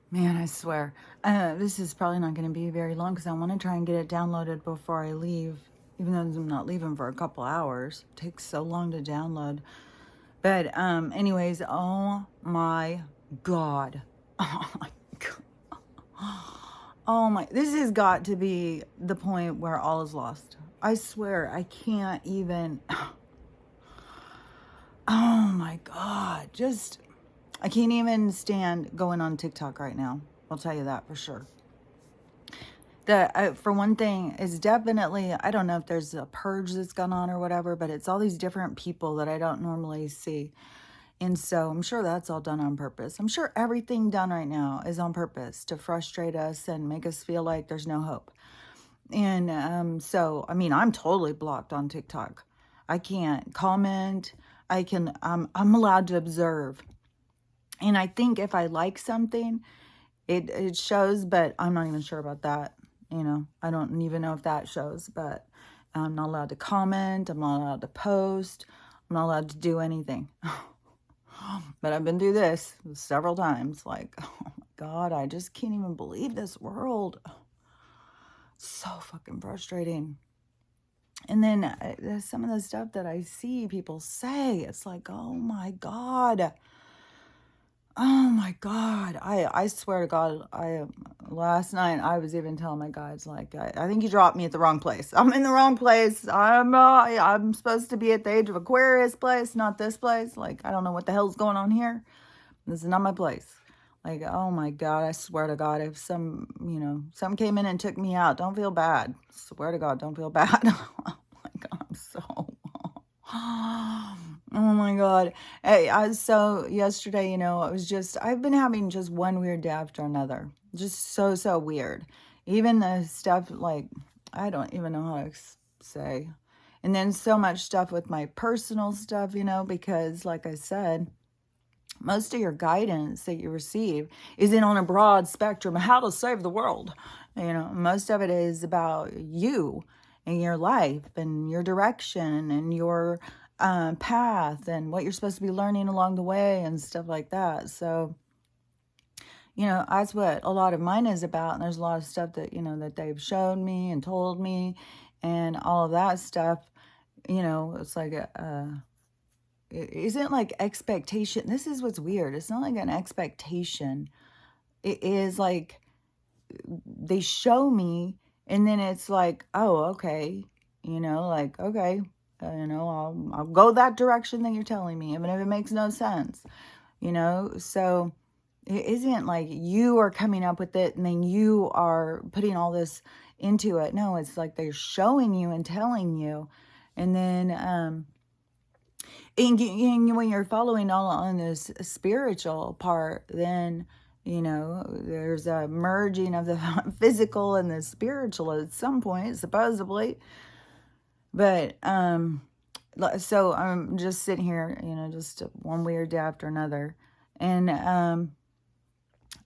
Man, I swear. This is probably not going to be very long because I want to try and get it downloaded before I leave, even though I'm not leaving for a couple hours. It takes so long to download. But, anyways, oh my God. Oh my God. Oh my, this has got to be the point where all is lost. I swear, I can't even. Oh my God. I can't even stand going on TikTok right now. I'll tell you that for sure. For one thing, is definitely, I don't know if there's a purge that's gone on or whatever, but it's all these different people that I don't normally see. And so I'm sure that's all done on purpose. I'm sure everything done right now is on purpose to frustrate us and make us feel like there's no hope. And so, I mean, I'm totally blocked on TikTok. I can't comment. I'm allowed to observe. And I think if I like something, it shows, but I'm not even sure about that. I don't even know if that shows, but I'm not allowed to comment. I'm not allowed to post. I'm not allowed to do anything. But I've been through this several times. Like, oh my God, I just can't even believe this world. So fucking frustrating. And then some of the stuff that I see people say, it's like, oh my God. Oh my God. I swear to God, last night I was even telling my guys, like, I think you dropped me at the wrong place. I'm in the wrong place. I'm supposed to be at the age of Aquarius place, not this place. Like, I don't know what the hell's going on here. This is not my place. Like, oh my God, I swear to God, if some came in and took me out, don't feel bad. Swear to God, don't feel bad. Oh my God, I'm so oh my God. Hey, so yesterday, I've been having just one weird day after another. Just so weird. Even the stuff like, I don't even know how to say. And then so much stuff with my personal stuff, because like I said, most of your guidance that you receive isn't on a broad spectrum of how to save the world. Most of it is about you and your life and your direction and your path and what you're supposed to be learning along the way and stuff like that. So, that's what a lot of mine is about. And there's a lot of stuff that, that they've shown me and told me and all of that stuff. It's like it isn't like expectation. This is what's weird. It's not like an expectation. It is like they show me and then it's like, oh, okay. Like, okay, I'll go that direction that you're telling me, even if it makes no sense, so it isn't like you are coming up with it and then you are putting all this into it. No, it's like they're showing you and telling you. And then, and when you're following all on this spiritual part, then there's a merging of the physical and the spiritual at some point, supposedly. But so I'm just sitting here, just one weird day after another, and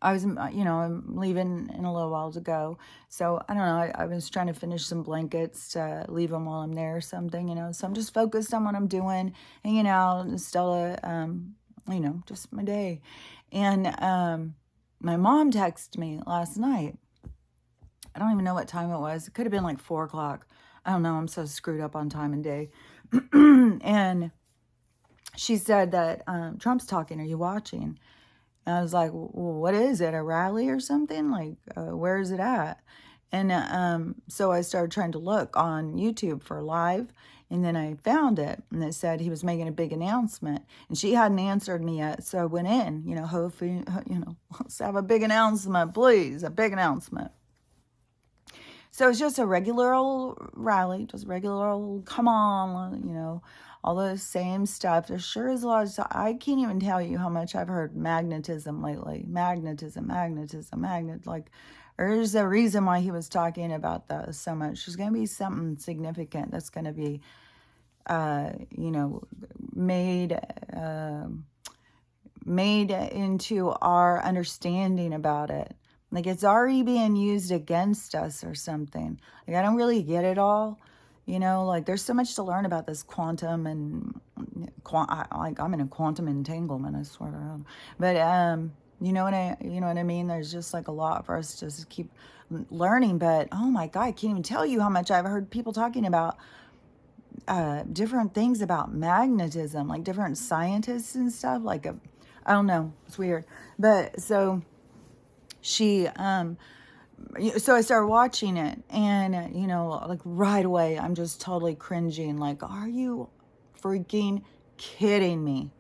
I was, I'm leaving in a little while to go. So I don't know. I was trying to finish some blankets to leave them while I'm there or something, So I'm just focused on what I'm doing, hanging out, and Stella, just my day. And my mom texted me last night. I don't even know what time it was. It could have been like 4 o'clock. I don't know. I'm so screwed up on time and day. And she said that Trump's talking. Are you watching? And I was like, well, what is it? A rally or something? Like, where is it at? And so I started trying to look on YouTube for live. And then I found it. And it said he was making a big announcement. And she hadn't answered me yet. So I went in, hopefully, let's have a big announcement, please. A big announcement. So it's just a regular old rally, just regular old, come on, all the same stuff. There sure is a lot of stuff. I can't even tell you how much I've heard magnetism lately. Magnetism. Like, there's a reason why he was talking about that so much. There's going to be something significant that's going to be, made into our understanding about it. Like it's already being used against us or something. Like I don't really get it all. Like there's so much to learn about this quantum and like I'm in a quantum entanglement, I swear to God. But You know what I mean? There's just like a lot for us to just keep learning. But oh my God, I can't even tell you how much I've heard people talking about different things about magnetism, like different scientists and stuff. Like, I don't know, it's weird. But so she, so I started watching it, and like right away, I'm just totally cringing. Like, are you freaking kidding me?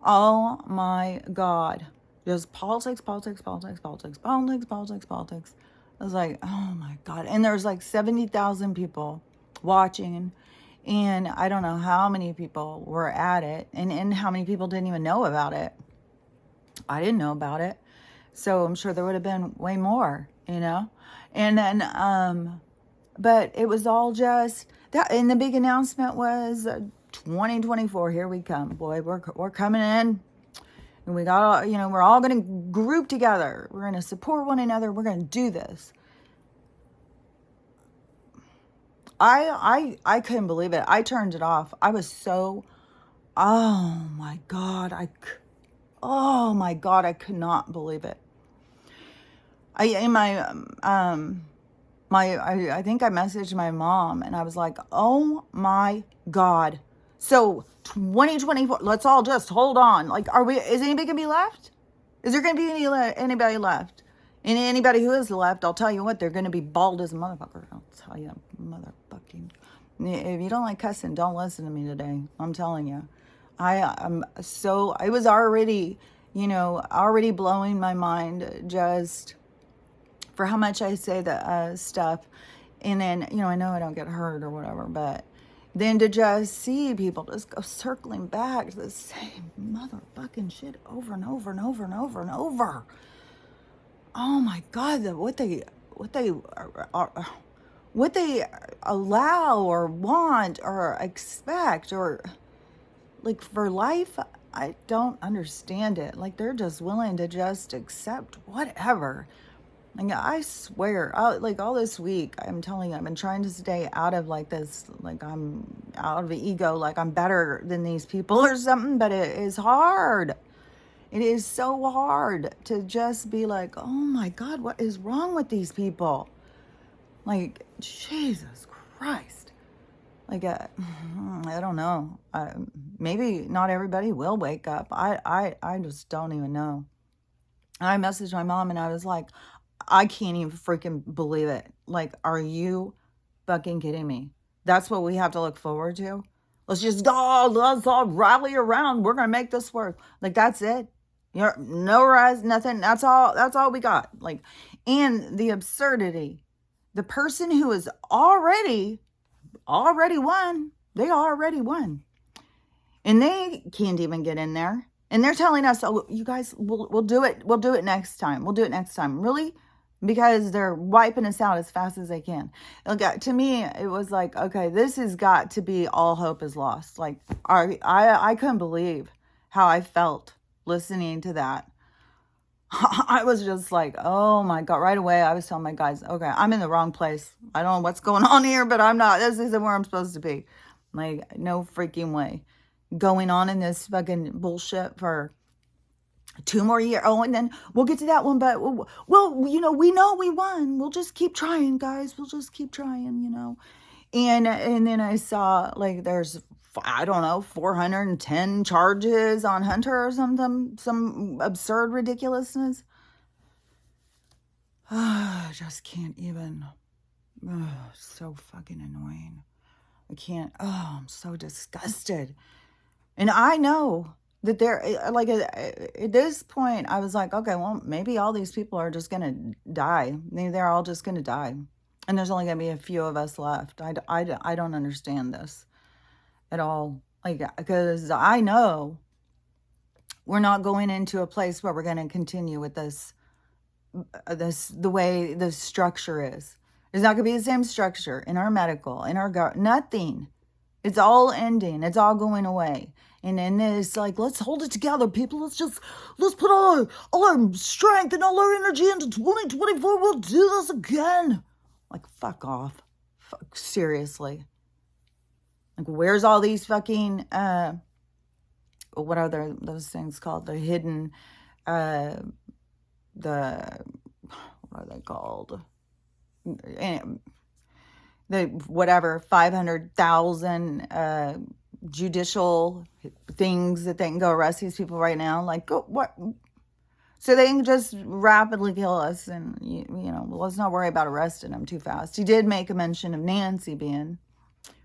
Oh my God. Just politics, politics, politics, politics, politics, politics, politics. I was like, oh my God. And there's like 70,000 people watching. And I don't know how many people were at it. And how many people didn't even know about it. I didn't know about it. So I'm sure there would have been way more, And then, but it was all just that. And the big announcement was 2024. Here we come, boy. We're coming in, and we got, we're all going to group together. We're going to support one another. We're going to do this. I couldn't believe it. I turned it off. I was so, oh my God, I could not believe it. I think I messaged my mom, and I was like, oh my God. So 2024, let's all just hold on. Like, is anybody gonna be left? Is there gonna be anybody left? And anybody who is left, I'll tell you what, they're gonna be bald as a motherfucker. I'll tell you, motherfucking. If you don't like cussing, don't listen to me today. I'm telling you. I was already, already blowing my mind just for how much I say the stuff. And then, I know I don't get hurt or whatever, but then to just see people just go circling back to the same motherfucking shit over and over and over and over and over. Oh my God, what they allow or want or expect, or like for life, I don't understand it. Like, they're just willing to just accept whatever. Like, I swear, like all this week, I'm telling you, I've been trying to stay out of like this, like I'm out of ego, like I'm better than these people or something, but it is hard. It is so hard to just be like, oh my God, what is wrong with these people? Like, Jesus Christ. Like, I don't know. Maybe not everybody will wake up. I just don't even know. I messaged my mom, and I was like, I can't even freaking believe it. Like, are you fucking kidding me? That's what we have to look forward to? Let's all rally around. We're going to make this work. Like, that's it. No rise, nothing. That's all we got. Like, and the absurdity. The person who is already won, they already won. And they can't even get in there. And they're telling us, oh, you guys, we'll do it. We'll do it next time. We'll do it next time. Really? Because they're wiping us out as fast as they can. To me, it was like, okay, this has got to be all hope is lost. Like, I couldn't believe how I felt listening to that. I was just like, oh my God. Right away, I was telling my guys, okay, I'm in the wrong place. I don't know what's going on here, but I'm not. This isn't where I'm supposed to be. Like, no freaking way. Going on in this fucking bullshit for 2 more years. Oh, and then we'll get to that one. But, well, we know we won. We'll just keep trying, guys. We'll just keep trying, And then I saw, like, there's, I don't know, 410 charges on Hunter or something. Some absurd ridiculousness. I just can't even. So fucking annoying. I can't. I'm so disgusted. And I know that they're, like, at this point, I was like, okay, well, maybe all these people are just going to die. Maybe they're all just going to die. And there's only going to be a few of us left. I don't understand this at all. Like, because I know we're not going into a place where we're going to continue with this, the way the structure is. It's not going to be the same structure in our medical, in our nothing. It's all ending. It's all going away. And then it's like, let's hold it together, people. Let's put all our strength and all our energy into 2024. We'll do this again. Like, fuck off. Seriously. Like, where's all these fucking, what are those things called? The hidden the, what are they called? The whatever 500,000 judicial things that they can go arrest these people right now. Like, go, what? So they can just rapidly kill us, and let's not worry about arresting them too fast. He did make a mention of Nancy being,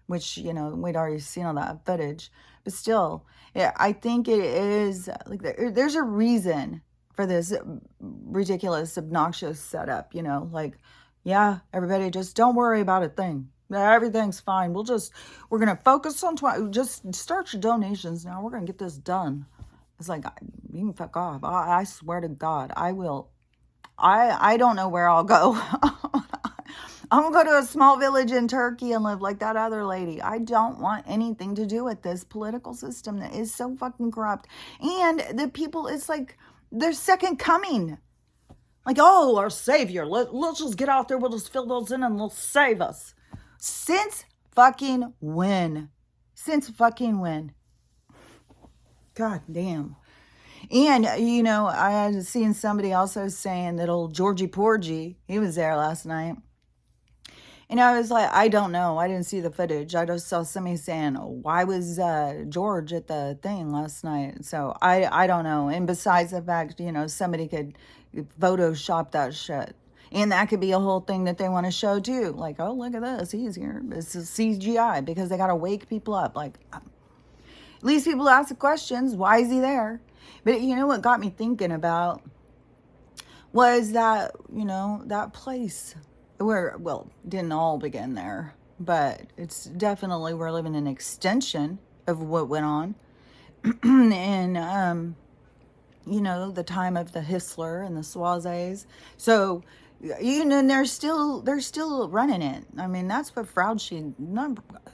which we'd already seen all that footage, but still, yeah, I think it is like there's a reason for this ridiculous, obnoxious setup. Like, yeah, everybody just don't worry about a thing. Everything's fine. We're gonna focus on just start your donations now. We're gonna get this done. It's like, you can fuck off. I swear to God, I will. I don't know where I'll go. I'm gonna go to a small village in Turkey and live like that other lady. I don't want anything to do with this political system that is so fucking corrupt. And the people, it's like their second coming. Like, oh, our savior. Let's just get out there. We'll just fill those in and they'll save us. Since fucking when? Since fucking when? God damn. And, I had seen somebody also saying that old Georgie Porgy, he was there last night. And I was like, I don't know. I didn't see the footage. I just saw somebody saying, why was George at the thing last night? So I don't know. And besides the fact, somebody could Photoshop that shit. And that could be a whole thing that they want to show too. Like, oh, look at this. He's here. It's a CGI because they got to wake people up. Like, at least people ask the questions. Why is he there? But what got me thinking about was that, that place where, well, didn't all begin there, but it's definitely, we're living an extension of what went on. And, the time of the Histler and the Swazes. So, and they're still running it. I mean, that's what Fraudstein,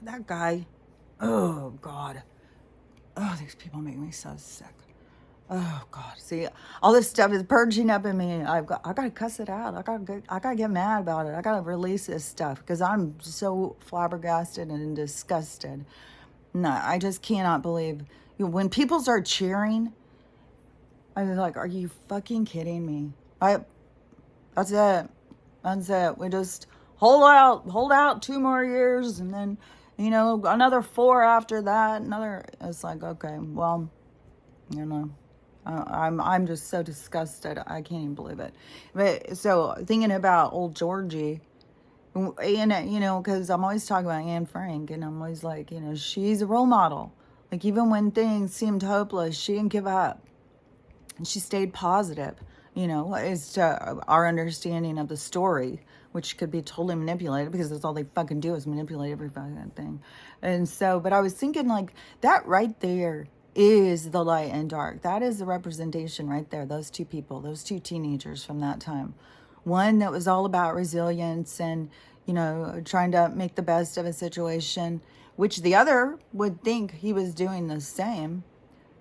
that guy, oh, God. Oh, these people make me so sick. Oh God! See, all this stuff is purging up in me. I gotta cuss it out. I gotta get mad about it. I gotta release this stuff because I'm so flabbergasted and disgusted. No, I just cannot believe when people start cheering. I was like, "Are you fucking kidding me?" That's it. That's it. We just hold out 2 more years, and then another 4 after that. It's like, okay, well, I'm just so disgusted. I can't even believe it. But so thinking about old Georgie, and because I'm always talking about Anne Frank, and I'm always like, she's a role model. Like, even when things seemed hopeless, she didn't give up, and she stayed positive. As to our understanding of the story, which could be totally manipulated because that's all they fucking do is manipulate every fucking thing. And so, but I was thinking, like, that right there is the light and dark. That is the representation right there. Those 2 people, those 2 teenagers from that time. One that was all about resilience and, trying to make the best of a situation, which the other would think he was doing the same.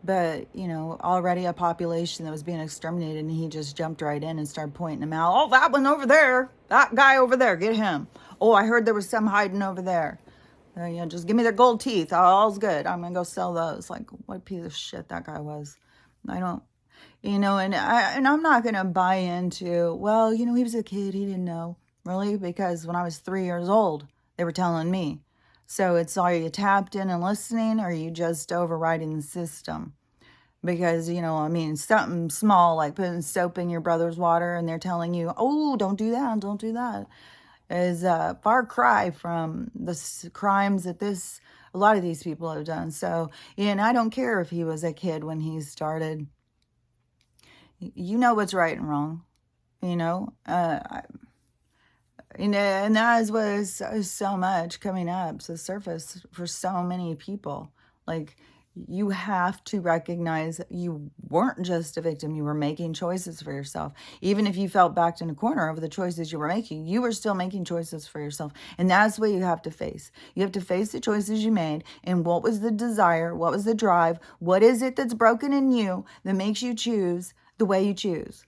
But, already a population that was being exterminated, and he just jumped right in and started pointing them out. Oh, that one over there. That guy over there. Get him. Oh, I heard there was some hiding over there. Just give me their gold teeth. All's good. I'm going to go sell those. Like, what a piece of shit that guy was. I don't, and I'm not going to buy into, well, he was a kid. He didn't know. Really? Because when I was 3 years old, they were telling me. So it's, are you tapped in and listening, or are you just overriding the system? Because, something small like putting soap in your brother's water and they're telling you, oh, don't do that, is a far cry from the crimes that a lot of these people have done. So, and I don't care if he was a kid when he started. What's right and wrong, and that is what is so much coming up to the surface for so many people. Like, you have to recognize you weren't just a victim. You were making choices for yourself. Even if you felt backed in a corner over the choices you were making, you were still making choices for yourself. And that's what you have to face. You have to face the choices you made, and what was the desire, what was the drive, what is it that's broken in you that makes you choose the way you choose.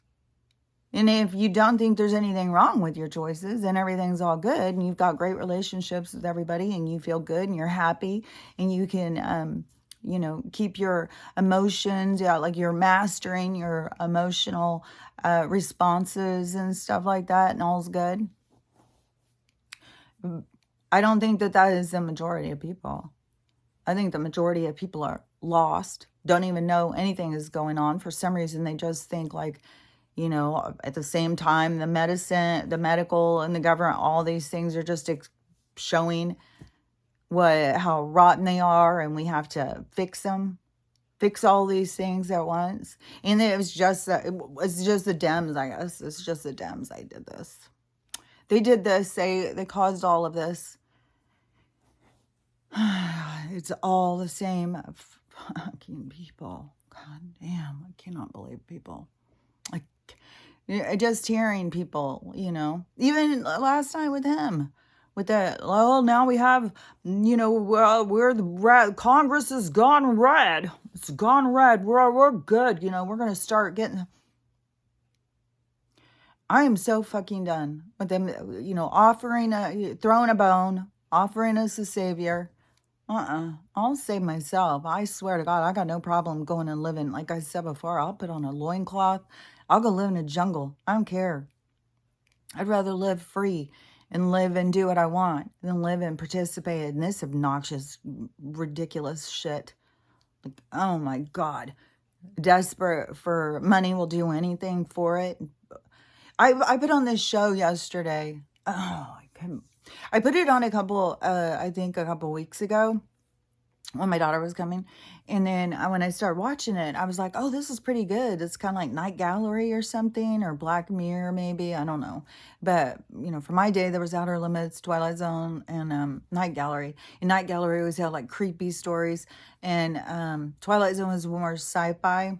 And if you don't think there's anything wrong with your choices and everything's all good and you've got great relationships with everybody and you feel good and you're happy and you can keep your emotions, yeah, like you're mastering your emotional responses and stuff like that, and all's good. I don't think that that is the majority of people. I think the majority of people are lost, don't even know anything is going on. For some reason, they just think like, at the same time, the medicine, the medical, and the government, all these things are just showing how rotten they are, and we have to fix them, fix all these things at once. And it's just the Dems, I guess. It's just the Dems. They did this. They caused all of this. It's all the same fucking people. God damn, I cannot believe people. Like, just hearing people, even last night with him, with that, well, now we have, we're the red, Congress has gone red. It's gone red. We're good. We're going to start getting. I am so fucking done with them, throwing a bone, offering us a savior. I'll save myself. I swear to God, I got no problem going and living. Like I said before, I'll put on a loincloth. I'll go live in a jungle. I don't care. I'd rather live free and live and do what I want than live and participate in this obnoxious, ridiculous shit. Like, oh my God. Desperate for money, will do anything for it. I put on this show yesterday. Oh, I couldn't. I put it on a couple weeks ago when my daughter was coming. And then when I started watching it, I was like, oh, this is pretty good. It's kind of like Night Gallery or something, or Black Mirror maybe. I don't know. But, for my day, there was Outer Limits, Twilight Zone, and Night Gallery. And Night Gallery always had like creepy stories. And Twilight Zone was more sci-fi.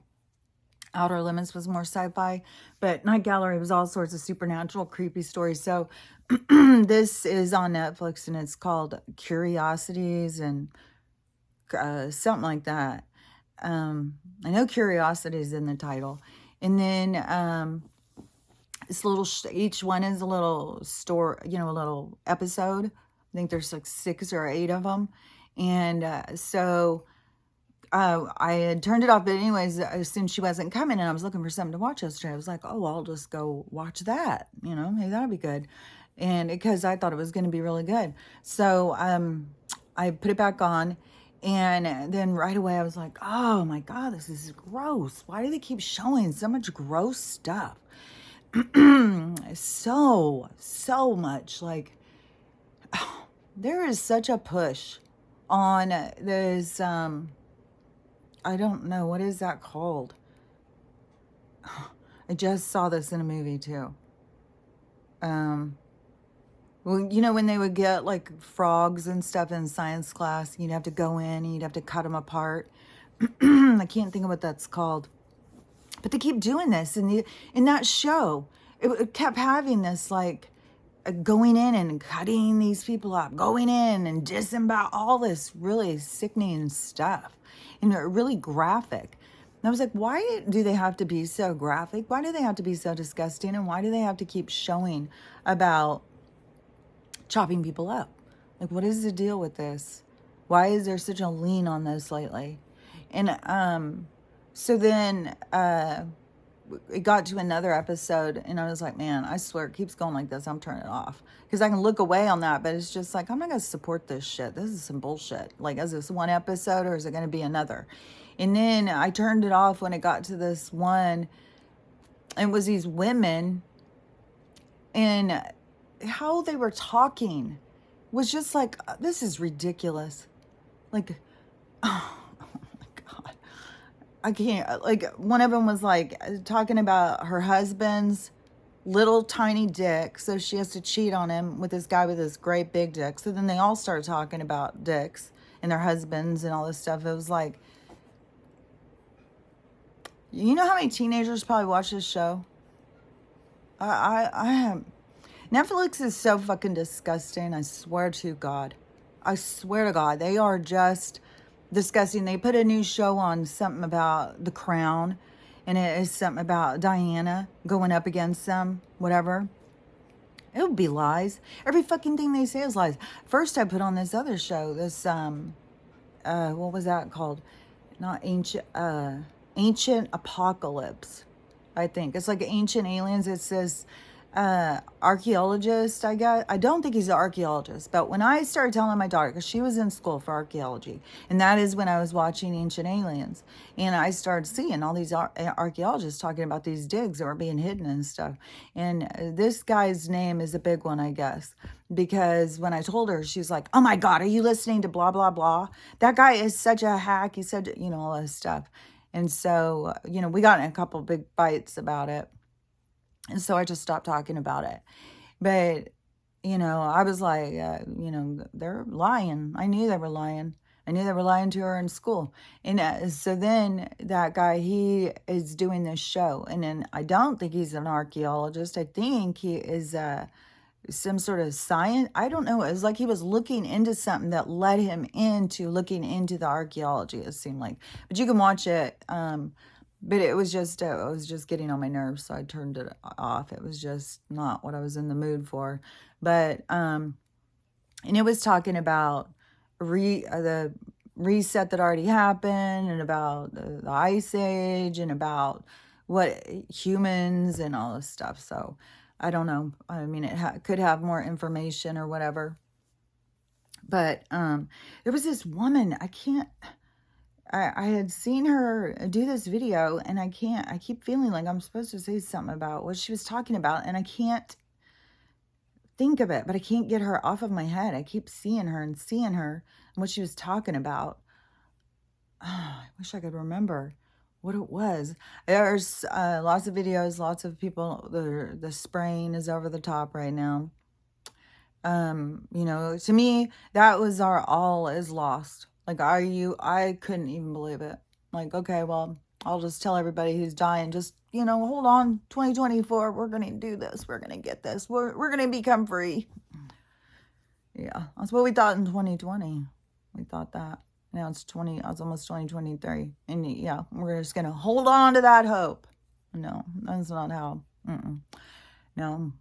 Outer Limits was more sci-fi, but Night Gallery was all sorts of supernatural, creepy stories. So this is on Netflix, and it's called Curiosities and something like that. I know Curiosities in the title. And then it's each one is a little story, a little episode. I think there's like 6 or 8 of them. And so I had turned it off, but anyways, since she wasn't coming and I was looking for something to watch yesterday, I was like, oh, I'll just go watch that, maybe that'll be good. And because I thought it was going to be really good. So I put it back on, and then right away I was like, oh my God, this is gross. Why do they keep showing so much gross stuff? so much, like, there is such a push on this, I don't know, what is that called? I just saw this in a movie too. Well, when they would get like frogs and stuff in science class, you'd have to go in and you'd have to cut them apart. I can't think of what that's called. But they keep doing this in that show. It kept having this like going in and cutting these people up, going in and disembowel, all this really sickening stuff. And they're really graphic. And I was like, why do they have to be so graphic? Why do they have to be so disgusting? And why do they have to keep showing about chopping people up? Like, what is the deal with this? Why is there such a lean on this lately? And so then it got to another episode, and I was like, man, I swear it keeps going like this. I'm turning it off. Because I can look away on that, but it's just like, I'm not going to support this shit. This is some bullshit. Like, is this one episode or is it going to be another? And then I turned it off when it got to this one. And it was these women, and how they were talking was just like, this is ridiculous. Like, oh my God. I can't, like, one of them was like talking about her husband's little tiny dick, so she has to cheat on him with this guy with this great big dick. So then they all started talking about dicks and their husbands and all this stuff. It was like, you know how many teenagers probably watch this show? I have. Netflix is so fucking disgusting. I swear to God. I swear to God. They are just disgusting. They put a new show on, something about The Crown, and it is something about Diana going up against them, whatever. It would be lies. Every fucking thing they say is lies. First, I put on this other show, this what was that called? Not ancient, ancient apocalypse, I think. It's like Ancient Aliens. It says archaeologist, I guess. I don't think he's an archaeologist, but when I started telling my daughter, because she was in school for archaeology, and that is when I was watching Ancient Aliens, and I started seeing all these archaeologists talking about these digs that were being hidden and stuff. And this guy's name is a big one, I guess, because when I told her, she's like, "Oh my God, are you listening to blah, blah, blah? That guy is such a hack." He said, all this stuff. And so, we got in a couple big fights about it. And so I just stopped talking about it. But, I was like, they're lying. I knew they were lying. I knew they were lying to her in school. And so then that guy, he is doing this show. And then I don't think he's an archaeologist. I think he is some sort of science. I don't know. It was like he was looking into something that led him into looking into the archaeology, it seemed like. But you can watch it. But it was just getting on my nerves, so I turned it off. It was just not what I was in the mood for. But, and it was talking about the reset that already happened, and about the Ice Age, and about what humans and all this stuff. So I don't know. I mean, it could have more information or whatever. But there was this woman, I had seen her do this video, and I keep feeling like I'm supposed to say something about what she was talking about, and I can't think of it, but I can't get her off of my head. I keep seeing her and what she was talking about. Oh, I wish I could remember what it was. There's lots of videos, lots of people, the spraying is over the top right now. To me, that was our all is lost. Like, I couldn't even believe it. Like, okay, well, I'll just tell everybody who's dying, just, hold on, 2024, we're going to do this. We're going to get this. We're going to become free. Yeah, that's what we thought in 2020. We thought that. Now it's almost 2023. And yeah, we're just going to hold on to that hope. No, that's not how. No.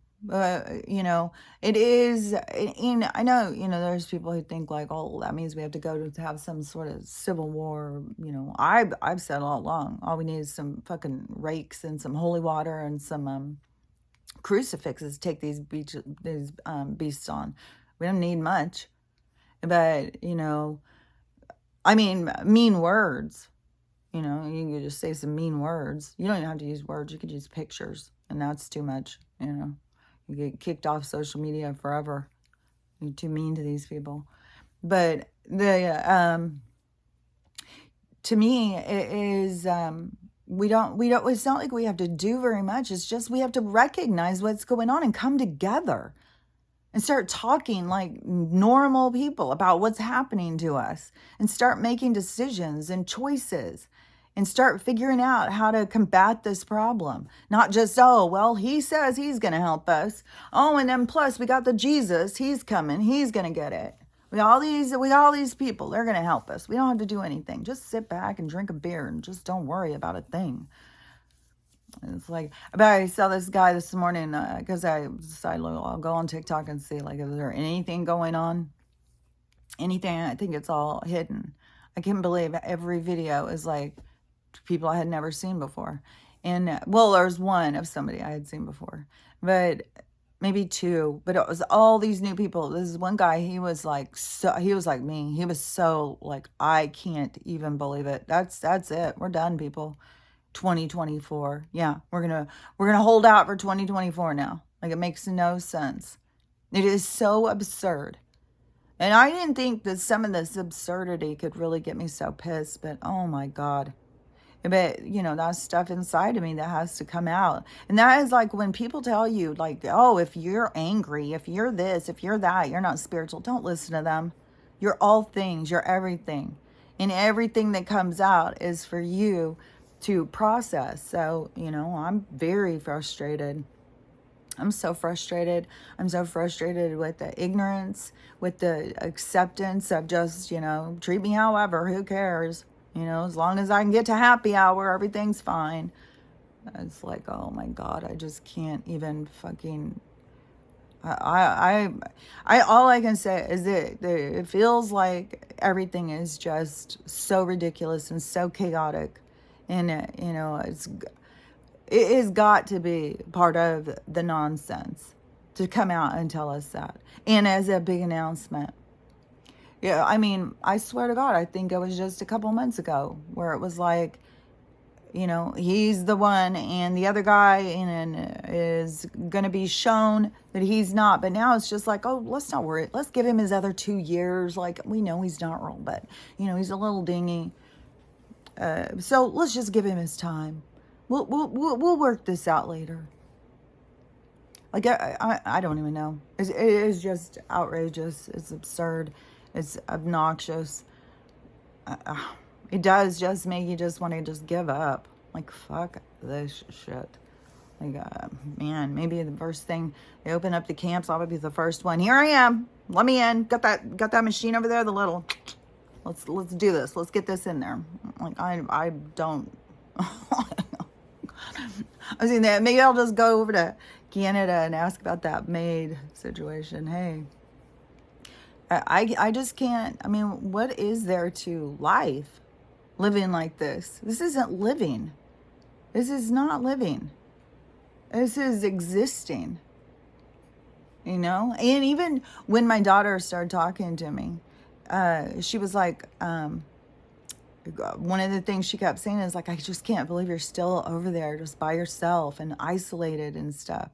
It is, and I know, there's people who think like, oh, that means we have to go to have some sort of civil war. I've said all along, all we need is some fucking rakes and some holy water and some crucifixes to take these beasts on. We don't need much, but I mean, mean words. You can just say some mean words. You don't even have to use words. You could use pictures, and that's too much. You get kicked off social media forever. You're too mean to these people. But to me, it is, we don't, it's not like we have to do very much. It's just we have to recognize what's going on and come together and start talking like normal people about what's happening to us, and start making decisions and choices, and start figuring out how to combat this problem. Not just, oh, well, he says he's going to help us. Oh, and then plus we got the Jesus, he's coming, he's going to get it. We got all these people, they're going to help us. We don't have to do anything. Just sit back and drink a beer and just don't worry about a thing. It's like, but I saw this guy this morning because I decided I'll go on TikTok and see, like, is there anything going on? Anything? I think it's all hidden. I can't believe every video is like people I had never seen before. And, well, there's one of somebody I had seen before, but maybe two, but it was all these new people. This is one guy, he was like me. He was so like, I can't even believe it. That's it. We're done, people. 2024. Yeah, we're gonna hold out for 2024 now. Like, it makes no sense. It is so absurd. And I didn't think that some of this absurdity could really get me so pissed, but oh my God. But, that's stuff inside of me that has to come out. And that is like when people tell you, like, oh, if you're angry, if you're this, if you're that, you're not spiritual. Don't listen to them. You're all things. You're everything. And everything that comes out is for you to process. So, I'm very frustrated. I'm so frustrated. I'm so frustrated with the ignorance, with the acceptance of just, treat me however, who cares? As long as I can get to happy hour, everything's fine. It's like, oh my God, I just can't even fucking I, all I can say is that it feels like everything is just so ridiculous and so chaotic, and it has got to be part of the nonsense to come out and tell us that, and as a big announcement. Yeah, I mean, I swear to God, I think it was just a couple months ago where it was like, he's the one and the other guy and is going to be shown that he's not. But now it's just like, oh, let's not worry. Let's give him his other 2 years. Like, we know he's not wrong, but, he's a little dingy. So let's just give him his time. We'll work this out later. Like, I don't even know. It is just outrageous. It's absurd. It's obnoxious. It does just make you just want to just give up. Like, fuck this shit. Like, man, maybe the first thing they open up the camps, I'll be the first one. Here I am. Let me in. Got that machine over there, the little. Let's do this. Let's get this in there. Like, I don't. I mean, maybe I'll just go over to Canada and ask about that maid situation. Hey. I just can't. I mean, what is there to life living like this? This isn't living. This is not living. This is existing. And even when my daughter started talking to me, she was like, one of the things she kept saying is like, I just can't believe you're still over there just by yourself and isolated and stuff.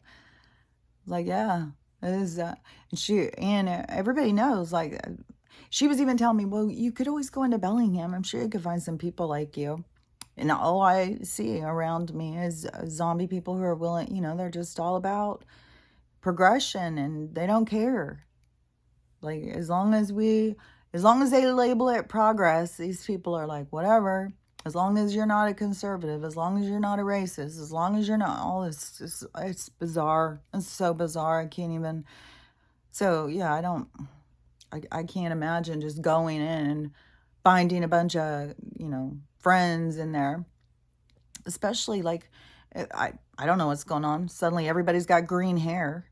Like, yeah. Is and everybody knows, like, she was even telling me, well, you could always go into Bellingham. I'm sure you could find some people like you. And all I see around me is zombie people who are willing, they're just all about progression and they don't care. Like, as long as they label it progress, these people are like, whatever. As long as you're not a conservative, as long as you're not a racist, as long as you're not all this, it's bizarre. It's so bizarre. I can't even. So yeah, I can't imagine just going in and finding a bunch of, friends in there. Especially like, I don't know what's going on. Suddenly everybody's got green hair.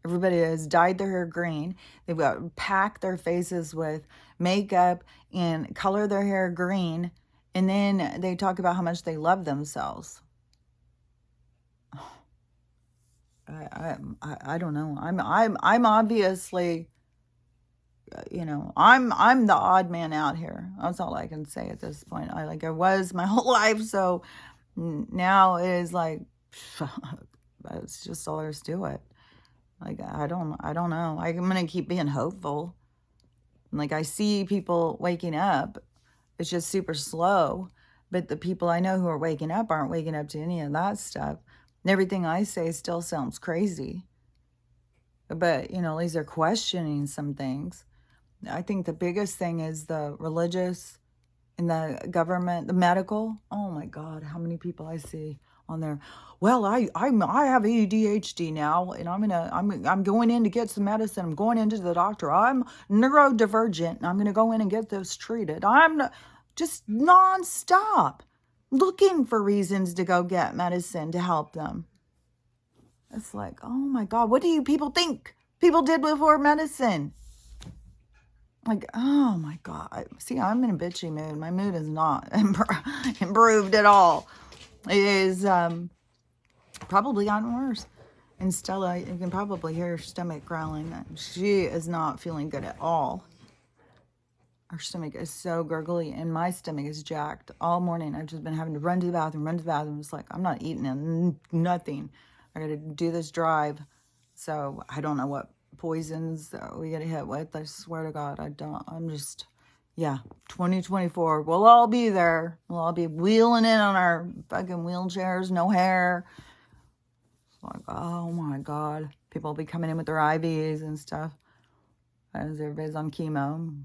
Everybody has dyed their hair green. They've got packed their faces with makeup and color their hair green. And then they talk about how much they love themselves. I don't know. I'm obviously, I'm the odd man out here. That's all I can say at this point. I was my whole life. So now it is like, it's just all there is to it. Like, I don't know. I'm going to keep being hopeful. Like, I see people waking up. It's just super slow. But the people I know who are waking up aren't waking up to any of that stuff. And everything I say still sounds crazy. But, at least they're questioning some things. I think the biggest thing is the religious and the government, the medical. Oh my God, how many people I see on there. Well, I have ADHD now, and I'm going in to get some medicine. I'm going into the doctor. I'm neurodivergent, and I'm going to go in and get this treated. I'm just nonstop looking for reasons to go get medicine to help them. It's like, oh my God, what do you people think people did before medicine? Like, oh my God. See, I'm in a bitchy mood. My mood is not improved at all. It is probably gotten worse. And Stella, you can probably hear her stomach growling. She is not feeling good at all. Her stomach is so gurgly, and my stomach is jacked all morning. I've just been having to run to the bathroom. It's like, I'm not eating nothing. I got to do this drive. So I don't know what poisons we get hit with. I swear to God, yeah, 2024. We'll all be there. We'll all be wheeling in on our fucking wheelchairs, no hair. It's like, oh my God. People will be coming in with their IVs and stuff as everybody's on chemo.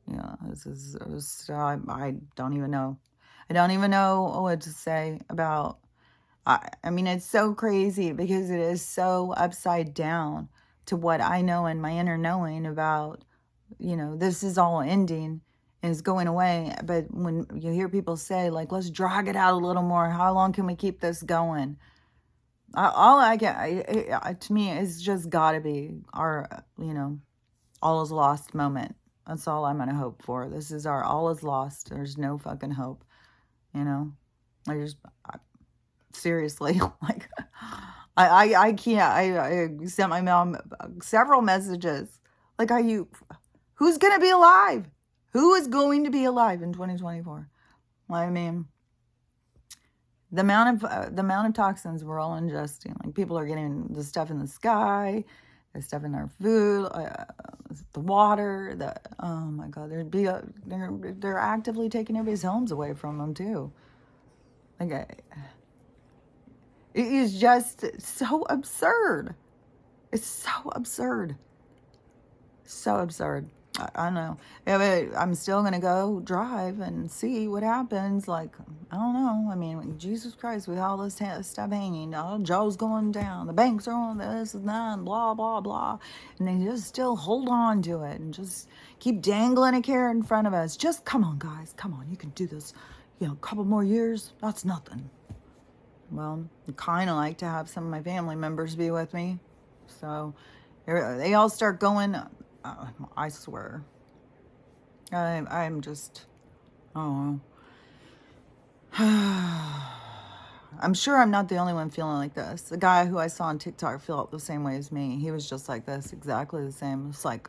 Yeah, I don't even know. I don't even know what to say about. I mean, it's so crazy because it is so upside down to what I know in my inner knowing about, this is all ending and it's going away. But when you hear people say, like, let's drag it out a little more, how long can we keep this going? All I get, to me, it's just got to be our, all is lost moment. That's all I'm going to hope for. This is our all is lost. There's no fucking hope, you know? I just, seriously, like, I can't, I sent my mom several messages. Like, who's going to be alive? Who is going to be alive in 2024? I mean, the amount of toxins we're all ingesting, like people are getting the stuff in the sky, the stuff in our food, the water, oh my god, they're actively taking everybody's homes away from them too. Like, it is just so absurd. It's so absurd. So absurd. I don't know. I'm still going to go drive and see what happens. Like, I don't know. I mean, Jesus Christ, with all this stuff hanging, Joe's going down, the banks are on this and that, and blah, blah, blah. And they just still hold on to it and just keep dangling a carrot in front of us. Just come on, guys. Come on. You can do this. A couple more years. That's nothing. Well, I kind of like to have some of my family members be with me. So they all start going. I swear. I'm just, oh. I'm sure I'm not the only one feeling like this. The guy who I saw on TikTok felt the same way as me. He was just like this, exactly the same. It's like,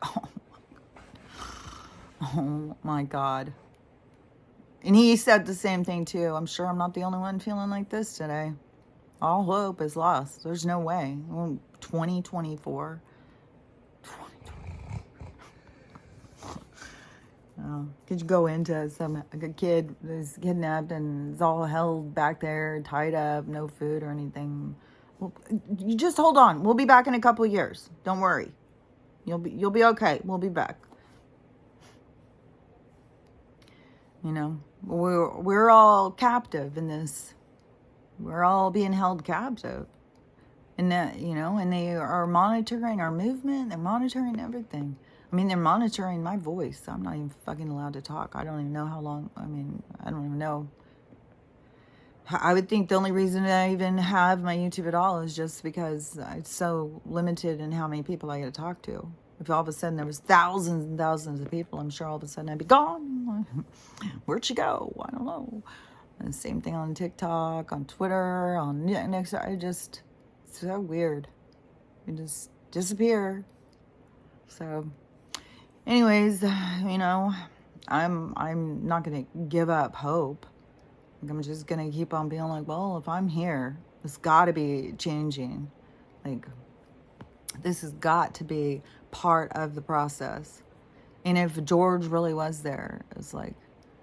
oh my God. And he said the same thing too. I'm sure I'm not the only one feeling like this today. All hope is lost. There's no way. 2024. Could you go into a kid is kidnapped and is all held back there, tied up, no food or anything? Well, you just hold on. We'll be back in a couple of years. Don't worry. You'll be okay. We'll be back. We're all captive in this. We're all being held captive. And that, and they are monitoring our movement. They're monitoring everything. I mean, they're monitoring my voice. I'm not even fucking allowed to talk. I don't even know how long. I mean, I don't even know. I would think the only reason I even have my YouTube at all is just because it's so limited in how many people I get to talk to. If all of a sudden there was thousands and thousands of people, I'm sure all of a sudden I'd be gone. Where'd you go? I don't know. And the same thing on TikTok, on Twitter, on next. It's so weird. You just disappear. So, anyways, I'm not gonna give up hope. I'm just gonna keep on being like, well, if I'm here, it's got to be changing. Like, this has got to be part of the process. And if George really was there, it's like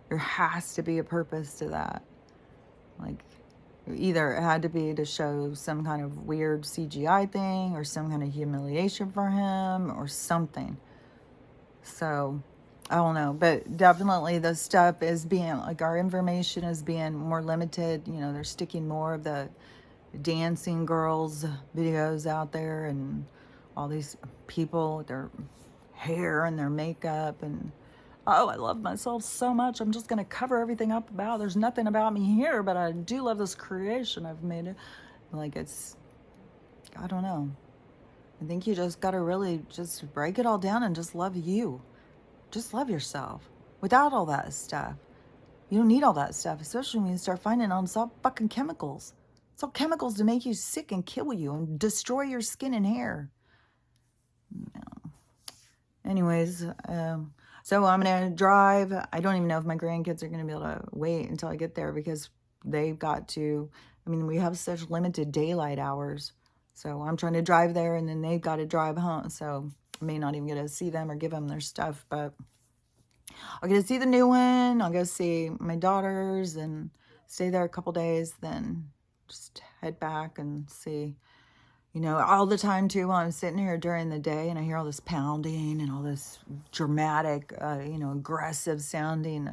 there has to be a purpose to that. Like, either it had to be to show some kind of weird CGI thing or some kind of humiliation for him or something. So, I don't know. But definitely the stuff is being, like, our information is being more limited. They're sticking more of the dancing girls videos out there and all these people with their hair and their makeup and, oh, I love myself so much. I'm just going to cover everything up about. There's nothing about me here, but I do love this creation I've made. It like, it's, I don't know. I think you just got to really just break it all down and just love you. Just love yourself without all that stuff. You don't need all that stuff, especially when you start finding all these fucking chemicals. It's all chemicals to make you sick and kill you and destroy your skin and hair. Anyways, so I'm going to drive. I don't even know if my grandkids are going to be able to wait until I get there because they've got to, we have such limited daylight hours. So I'm trying to drive there and then they've got to drive home. So I may not even get to see them or give them their stuff, but I'll get to see the new one. I'll go see my daughters and stay there a couple days, then just head back and see. All the time too, while I'm sitting here during the day and I hear all this pounding and all this dramatic, aggressive sounding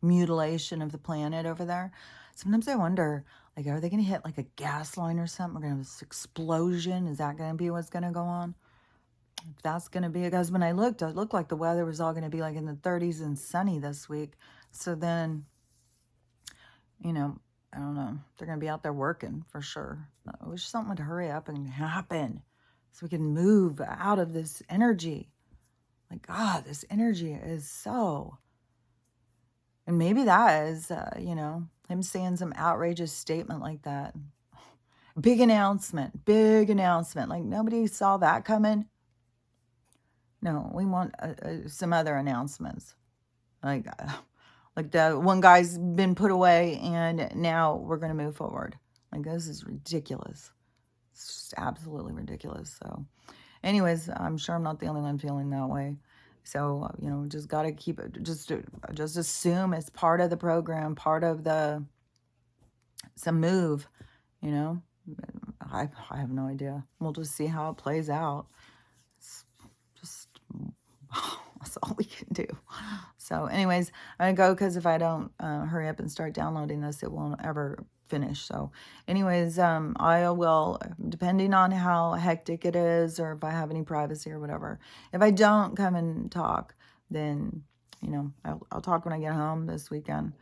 mutilation of the planet over there. Sometimes I wonder, like, are they going to hit like a gas line or something? We're going to have this explosion. Is that going to be what's going to go on? If that's going to be, because when I looked, it looked like the weather was all going to be like in the 30s and sunny this week. So then, I don't know. They're going to be out there working for sure. I wish something would hurry up and happen so we can move out of this energy. Like, God, this energy is so... And maybe that is, him saying some outrageous statement like that. Big announcement. Like, nobody saw that coming. No, we want some other announcements. Like the one guy's been put away and now we're going to move forward. Like, this is ridiculous. It's just absolutely ridiculous. So anyways, I'm sure I'm not the only one feeling that way. So, just got to keep it, just assume it's part of the program, part of some move, I have no idea. We'll just see how it plays out. It's just, that's all we can do. So anyways, I'm going to go because if I don't hurry up and start downloading this, it won't ever finish. So anyways, I will, depending on how hectic it is or if I have any privacy or whatever, if I don't come and talk, then, I'll talk when I get home this weekend.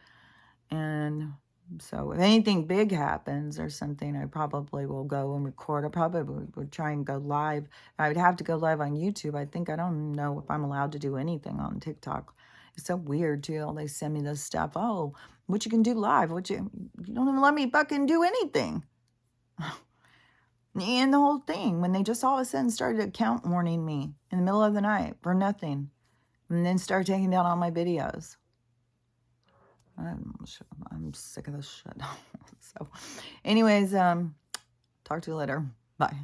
And so if anything big happens or something, I probably will go and record. I probably would try and go live. I would have to go live on YouTube. I don't know if I'm allowed to do anything on TikTok. It's so weird too. They send me this stuff. Oh, what you can do live? You don't even let me fucking do anything. And the whole thing, when they just all of a sudden started account warning me in the middle of the night for nothing. And then started taking down all my videos. I'm sick of this shit. So anyways, talk to you later. Bye.